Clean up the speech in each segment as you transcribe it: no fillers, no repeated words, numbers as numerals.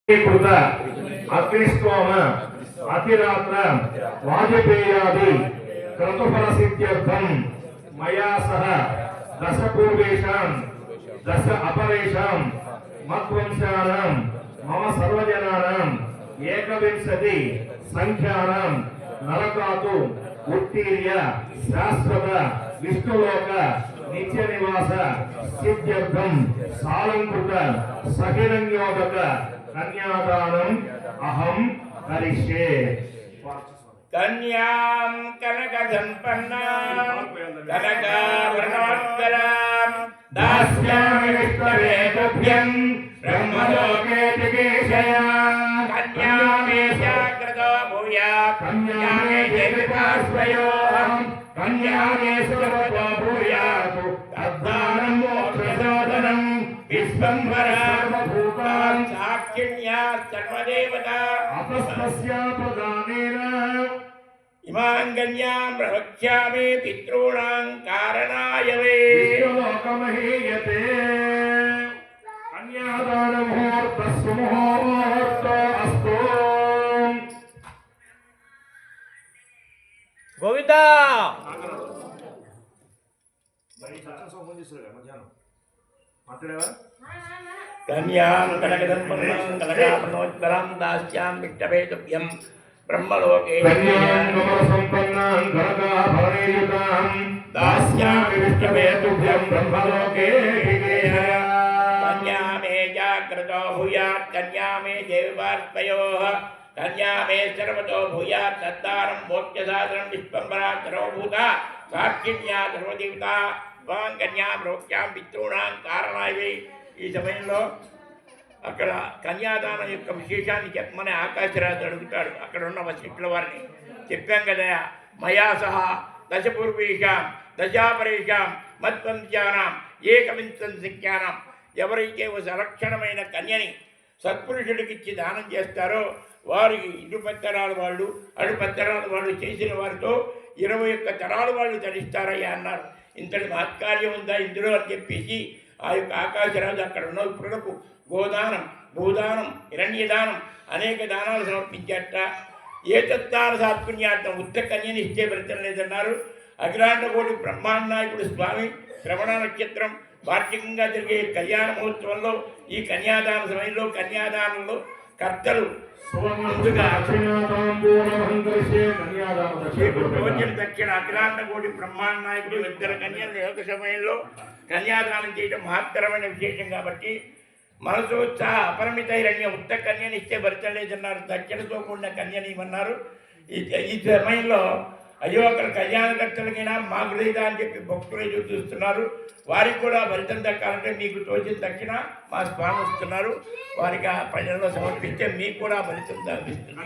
कृत अग्निष्टोम अतिरात्र वाजपेयादि क्रतुफल सिद्ध्यर्थम मया सह दश पूर्वेशां दश अपरेशां मत्वंशानां मम सर्वजनानां एकविंशति संख्यानां नरकातु उत्तीर्य शाश्वत विष्णुलोक नित्य निवास सिद्ध्यर्थम सालंकृत सहिरण्योदक कन्यादानम अहम करिष्ये। कन्यां कनक संपन्नां कनकाभरणवत्कलां दास्यामि विष्णवे तुभ्यं ब्रह्मलोके जिगीषया। कन्यामे जाग्रतो भूयात् कन्यामे देविताश्रयोः कन्यामे सुरतो भूयात् तद्दानं मोक्षसाधनं विश्वम्भरा सर्वभूतान् साक्षिण्या सर्वदेवता अपस्तस्या प्रदानेन इमां कन्यां प्रवक्ष्यामि पितॄणां कारणाय वै। विष्णुलोकमहीयते कन्यादान मुहूर्तः सुमुहूर्तोऽस्तु। गोविंदा कन्यां कनकदम्पन्नां कनकाभरणोत्तरां दास्यां विष्णवे तुभ्यं ब्रह्मलोके कन्यां कमलसम्पन्नां कनकाभरणयुतां दास्यामि विष्णवे तुभ्यं ब्रह्मलोके जिगीषया। कन्या मे जाग्रतो भूयात् कन्या मे देवपार्श्वयोः कन्या मे सर्वतो भूयात् तद्दानं मोक्षसाधनं विश्वम्भरा सर्वभूता साक्षिण्या सर्वदेवता वां कन्या प्रोक्ष्यां पितॄणां कारणाय वै। ఈ సమయంలో అక్కడ కన్యాదానం యొక్క విశేషాన్ని చెప్పమని ఆకాశరాజు అడుగుతాడు. అక్కడ ఉన్న వశిష్ఠుల వారిని చెప్పాం కదా, మయా సహా దశపూర్వేషాం దశాపరేషాం మత్వంశానాం ఏకవింశం సంఖ్యానాం. ఎవరైతే ఒక సలక్షణమైన కన్యని సత్పురుషుడికి ఇచ్చి దానం చేస్తారో వారికి ఇటు పత్తరాల వాళ్ళు అటు పత్తరాల వాళ్ళు చేసిన వారితో 21 తరాల వాళ్ళు తరిస్తారయ్యా అన్నారు. ఇంతటి మహత్కార్యం ఉందా ఇందులో అని చెప్పేసి ఆ యొక్క ఆకాశరాజు అక్కడ ఉన్న ఇప్పుడుకు గోదానం భూదానం హిరణ్యదానం అనేక దానాలు సమర్పించాట. ఏ తత్తాన సాత్పుణ్యార్థం ఉత్త కన్యని ఇచ్చే ఫలితం లేదన్నారు. అఖిలాండ కోటి బ్రహ్మాండాయకుడు స్వామి శ్రవణ నక్షత్రం వార్షికంగా జరిగే కళ్యాణ మహోత్సవంలో ఈ కన్యాదాన సమయంలో కన్యాదానంలో కర్తలు ముందుగా దక్షిణ అఖిలాండ కోటి బ్రహ్మాండాయకుడు 2 కన్యలు ఒక సమయంలో కన్యాదానం చేయడం మహత్తరమైన విశేషం కాబట్టి మనసు ఉత్సాహ అపరిమిత హిరణ్య ఉత్త కన్యని ఇస్తే భరితం లేదన్నారు. దక్షిణతో కూడిన కన్యని ఇవ్వన్నారు. ఈ సమయంలో అయ్యో అక్కడ కళ్యాణకర్తలకైనా మాకు లేదా అని చెప్పి భక్తులు ఎదురు చూస్తున్నారు. వారికి కూడా భరితం దక్కాలంటే మీకు తోచిన దక్షిణ మా స్వామి వస్తున్నారు. వారికి ఆ ప్రజల్లో సమర్పిస్తే మీకు కూడా భరితం దక్కిస్తుంది.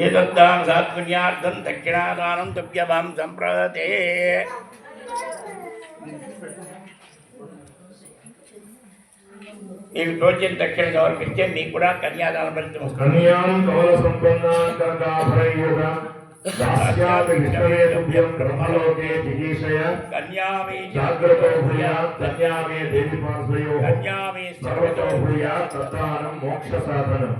ఏతద్దాన సాత్పుణ్యార్థం దక్షిణాదానం తుభ్యభాం సంప్రదతే. మీకు తోచిన దక్షిణ సమర్పిస్తే మీకు కూడా కన్యాదానం ఫలితం వస్తుంది. కన్యా మే జాగ్రతో భూయాత్ కన్యా మే దేవి పార్శ్వయోః కన్యా మే సర్వతో భూయాత్ తద్దానం మోక్ష సాధనం.